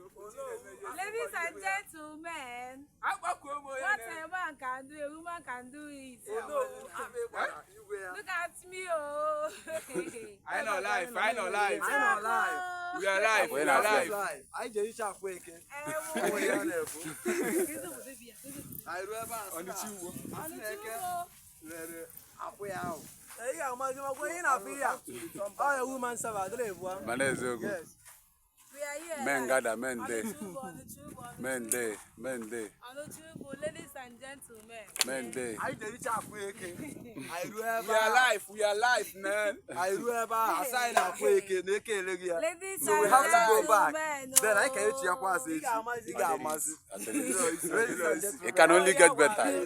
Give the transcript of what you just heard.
Ladies and gentlemen, what a man can do, a woman can do it. Look at me, oh. I know life. We are live. I just shall wake it. I remember on the tube. Hey, I'm going a woman survived. Yes. We are here. Men gather, men On day. the tube, on the tube, on the Men tube. day, men day, On the tube, ladies and gentlemen. men day. I just shall wake it. I We are live, man. I remember I signed up wake it. Ladies So we and have to go back. gentlemen, Then I can eat your passage. It can only get better.